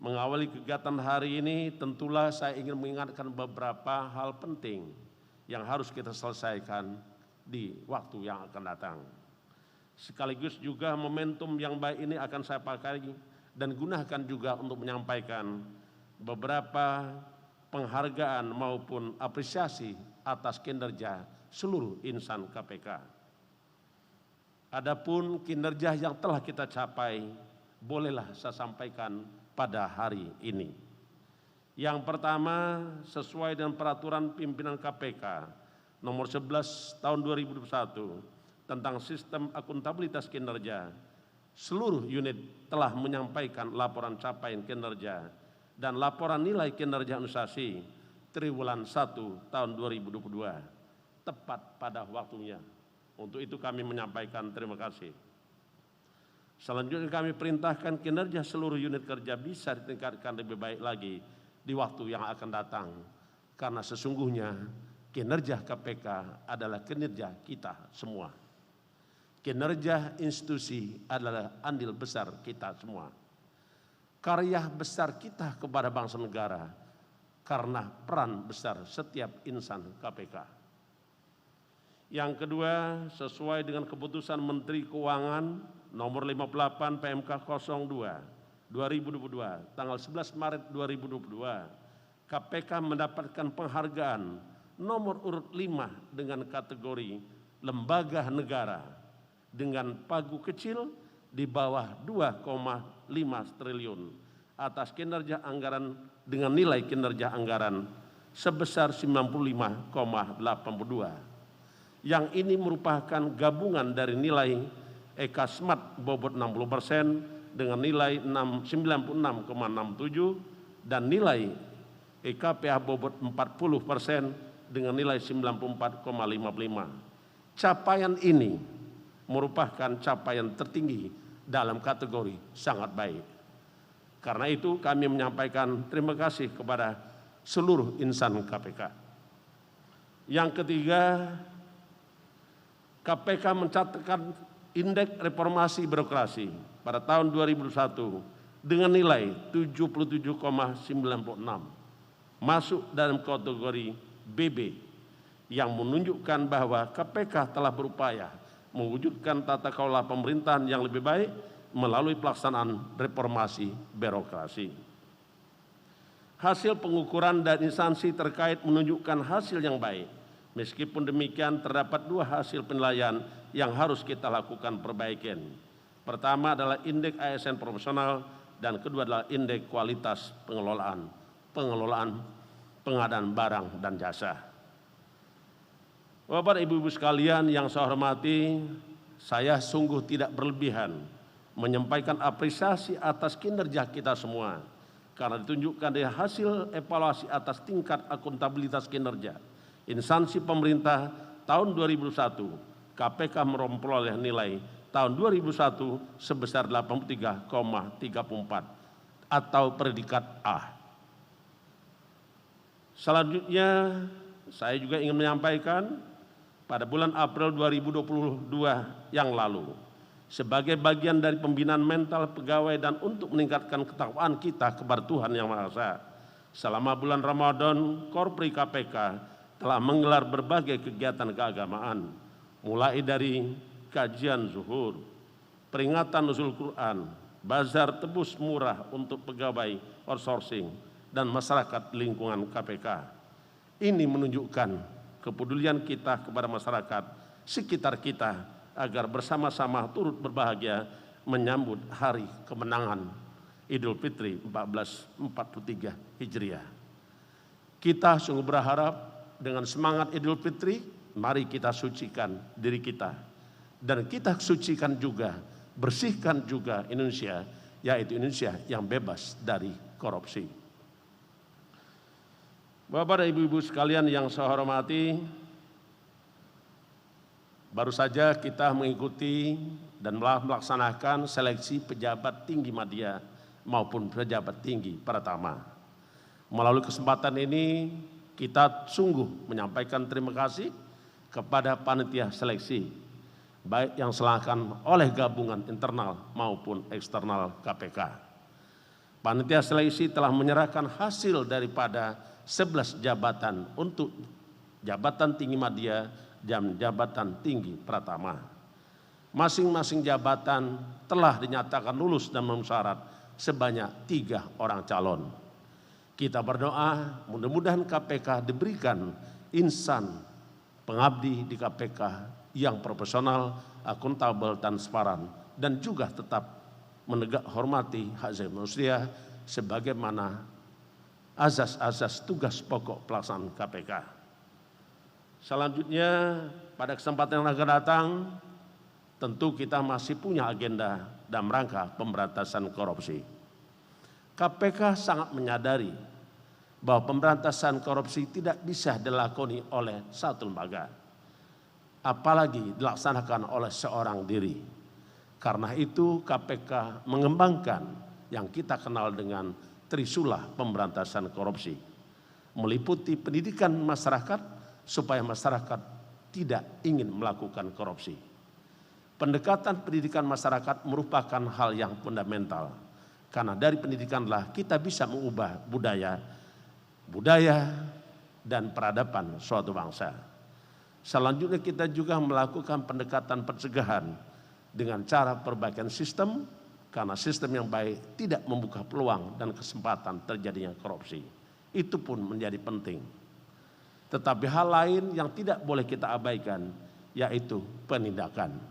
Mengawali kegiatan hari ini tentulah saya ingin mengingatkan beberapa hal penting yang harus kita selesaikan di waktu yang akan datang. Sekaligus juga momentum yang baik ini akan saya pakai dan gunakan juga untuk menyampaikan beberapa penghargaan maupun apresiasi atas kinerja seluruh insan KPK. Adapun kinerja yang telah kita capai, bolehlah saya sampaikan pada hari ini. Yang pertama, sesuai dengan peraturan pimpinan KPK nomor 11 tahun 2021 tentang sistem akuntabilitas kinerja, seluruh unit telah menyampaikan laporan capaian kinerja dan laporan nilai kinerja organisasi triwulan 1 tahun 2022 tepat pada waktunya. Untuk itu kami menyampaikan terima kasih. Selanjutnya kami perintahkan kinerja seluruh unit kerja bisa ditingkatkan lebih baik lagi di waktu yang akan datang. Karena sesungguhnya kinerja KPK adalah kinerja kita semua. Kinerja institusi adalah andil besar kita semua. Karya besar kita kepada bangsa negara karena peran besar setiap insan KPK. Yang kedua, sesuai dengan keputusan Menteri Keuangan nomor 58 PMK 02 2022 tanggal 11 Maret 2022, KPK mendapatkan penghargaan nomor urut 5 dengan kategori lembaga negara dengan pagu kecil di bawah 2,5 triliun atas kinerja anggaran dengan nilai kinerja anggaran sebesar 95,82. Yang ini merupakan gabungan dari nilai EK Smart bobot 60% dengan nilai 96,67 dan nilai EKPA bobot 40% dengan nilai 94,55. Capaian ini merupakan capaian tertinggi dalam kategori sangat baik. Karena itu kami menyampaikan terima kasih kepada seluruh insan KPK. Yang ketiga, KPK mencatatkan indeks reformasi birokrasi pada tahun 2021 dengan nilai 77,96, masuk dalam kategori BB yang menunjukkan bahwa KPK telah berupaya mewujudkan tata kelola pemerintahan yang lebih baik melalui pelaksanaan reformasi birokrasi. Hasil pengukuran dan instansi terkait menunjukkan hasil yang baik. Meskipun demikian, terdapat dua hasil penilaian yang harus kita lakukan perbaikan. Pertama adalah indeks ASN profesional dan kedua adalah indeks kualitas pengelolaan pengadaan barang dan jasa. Bapak Ibu sekalian yang saya hormati, saya sungguh tidak berlebihan menyampaikan apresiasi atas kinerja kita semua karena ditunjukkan dari hasil evaluasi atas tingkat akuntabilitas kinerja instansi pemerintah tahun 2001, KPK memperoleh nilai tahun 2001 sebesar 83,34 atau predikat A. Selanjutnya, saya juga ingin menyampaikan pada bulan April 2022 yang lalu, sebagai bagian dari pembinaan mental pegawai dan untuk meningkatkan ketakwaan kita kepada Tuhan Yang Maha Esa, selama bulan Ramadan, Korpri KPK telah menggelar berbagai kegiatan keagamaan, mulai dari kajian zuhur, peringatan nuzul Quran, bazar tebus murah untuk pegawai outsourcing, dan masyarakat lingkungan KPK. Ini menunjukkan kepedulian kita kepada masyarakat sekitar kita agar bersama-sama turut berbahagia menyambut hari kemenangan Idul Fitri 1443 Hijriah. Kita sungguh berharap dengan semangat Idul Fitri, mari kita sucikan diri kita. Dan kita sucikan juga, bersihkan juga Indonesia, yaitu Indonesia yang bebas dari korupsi. Bapak dan Ibu-Ibu sekalian yang saya hormati, baru saja kita mengikuti dan melaksanakan seleksi pejabat tinggi media maupun pejabat tinggi Pratama. Melalui kesempatan ini, kita sungguh menyampaikan terima kasih kepada panitia seleksi, baik yang diselenggarakan oleh gabungan internal maupun eksternal KPK. Panitia seleksi telah menyerahkan hasil daripada 11 jabatan untuk jabatan tinggi media dan jabatan tinggi pratama. Masing-masing jabatan telah dinyatakan lulus dan memenuhi syarat sebanyak 3 orang calon. Kita berdoa mudah-mudahan KPK diberikan insan pengabdi di KPK yang profesional, akuntabel, transparan, dan juga tetap menegak hormati hak asasi manusia sebagaimana azas-azas tugas pokok pelaksanaan KPK. Selanjutnya pada kesempatan yang akan datang tentu kita masih punya agenda dalam rangka pemberantasan korupsi. KPK sangat menyadari bahwa pemberantasan korupsi tidak bisa dilakoni oleh satu lembaga, apalagi dilaksanakan oleh seorang diri. Karena itu KPK mengembangkan yang kita kenal dengan Trisula pemberantasan korupsi, meliputi pendidikan masyarakat supaya masyarakat tidak ingin melakukan korupsi. Pendekatan pendidikan masyarakat merupakan hal yang fundamental, karena dari pendidikanlah kita bisa mengubah budaya dan peradaban suatu bangsa. Selanjutnya kita juga melakukan pendekatan pencegahan dengan cara perbaikan sistem, karena sistem yang baik tidak membuka peluang dan kesempatan terjadinya korupsi. Itu pun menjadi penting. Tetapi hal lain yang tidak boleh kita abaikan yaitu penindakan.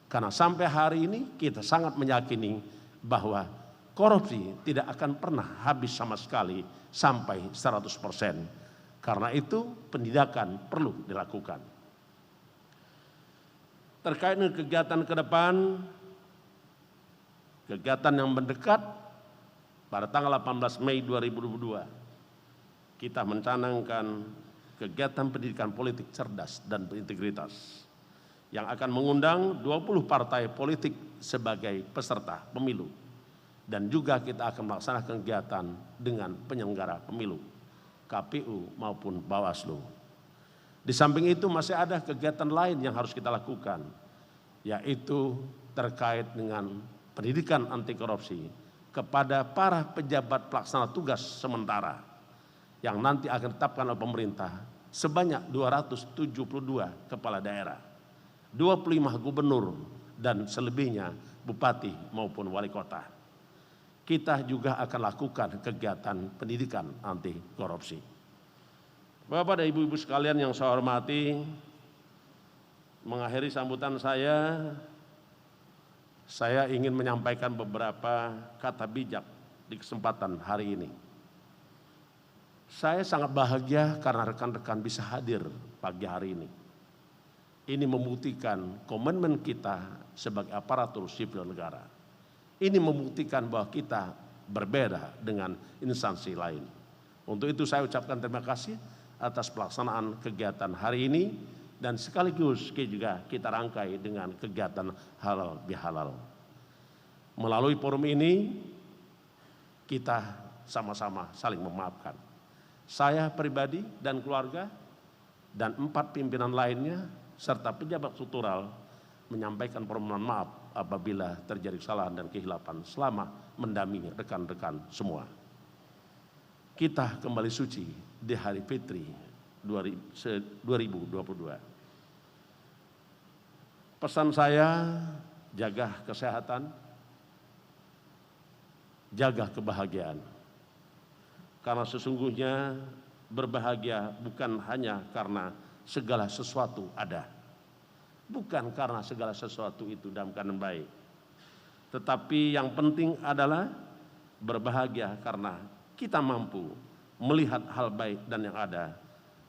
Karena sampai hari ini kita sangat meyakini bahwa korupsi tidak akan pernah habis sama sekali sampai 100%. Karena itu penindakan perlu dilakukan. Terkait dengan kegiatan ke depan, kegiatan yang mendekat pada tanggal 18 Mei 2022, kita mencanangkan kegiatan pendidikan politik cerdas dan berintegritas yang akan mengundang 20 partai politik sebagai peserta pemilu. Dan juga kita akan melaksanakan kegiatan dengan penyelenggara pemilu, KPU maupun Bawaslu. Di samping itu masih ada kegiatan lain yang harus kita lakukan, yaitu terkait dengan pendidikan anti korupsi kepada para pejabat pelaksana tugas sementara yang nanti akan ditetapkan oleh pemerintah sebanyak 272 kepala daerah, 25 gubernur dan selebihnya bupati maupun wali kota. Kita juga akan lakukan kegiatan pendidikan anti korupsi. Bapak dan Ibu-ibu sekalian yang saya hormati, mengakhiri sambutan saya ingin menyampaikan beberapa kata bijak di kesempatan hari ini. Saya sangat bahagia karena rekan-rekan bisa hadir pagi hari ini. Ini membuktikan komitmen kita sebagai aparatur sipil negara. Ini membuktikan bahwa kita berbeda dengan instansi lain. Untuk itu saya ucapkan terima kasih atas pelaksanaan kegiatan hari ini dan sekaligus juga kita rangkai dengan kegiatan halal bihalal. Melalui forum ini kita sama-sama saling memaafkan. Saya pribadi dan keluarga dan 4 pimpinan lainnya serta pejabat struktural menyampaikan permohonan maaf apabila terjadi kesalahan dan kehilapan selama mendampingi rekan-rekan semua. Kita kembali suci di hari Fitri 2022. Pesan saya, jaga kesehatan, jaga kebahagiaan. Karena sesungguhnya berbahagia bukan hanya karena segala sesuatu ada. Bukan karena segala sesuatu itu dalam keadaan baik. Tetapi yang penting adalah berbahagia karena kita mampu melihat hal baik dan yang ada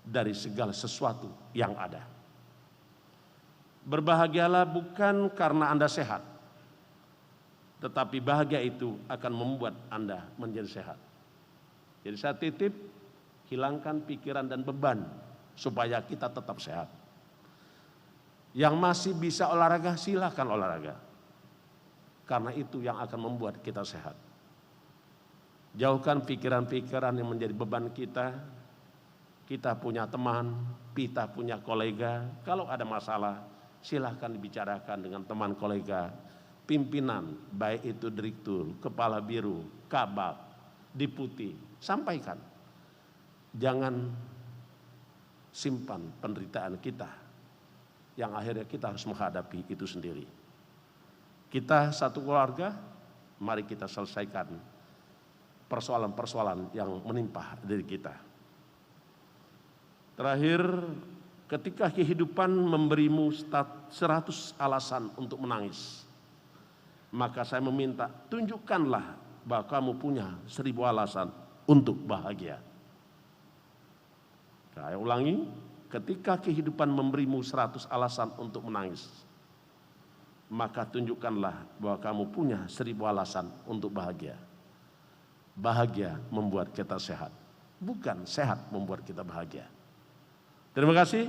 dari segala sesuatu yang ada. Berbahagialah bukan karena Anda sehat, tetapi bahagia itu akan membuat Anda menjadi sehat. Jadi saya titip, hilangkan pikiran dan beban supaya kita tetap sehat. Yang masih bisa olahraga, silakan olahraga. Karena itu yang akan membuat kita sehat. Jauhkan pikiran-pikiran yang menjadi beban kita. Kita punya teman, kita punya kolega. Kalau ada masalah, silahkan dibicarakan dengan teman kolega. pimpinan, baik itu direktur, kepala biro, kabag, deputi, sampaikan. Jangan simpan penderitaan kita yang akhirnya kita harus menghadapi itu sendiri. Kita satu keluarga, mari kita selesaikan persoalan-persoalan yang menimpa diri kita. Terakhir, ketika kehidupan memberimu 100 alasan untuk menangis, maka saya meminta, tunjukkanlah bahwa kamu punya 1000 alasan untuk bahagia. Saya ulangi, ketika kehidupan memberimu 100 alasan untuk menangis, maka tunjukkanlah bahwa kamu punya 1000 alasan untuk bahagia. Bahagia membuat kita sehat, bukan sehat membuat kita bahagia. Terima kasih.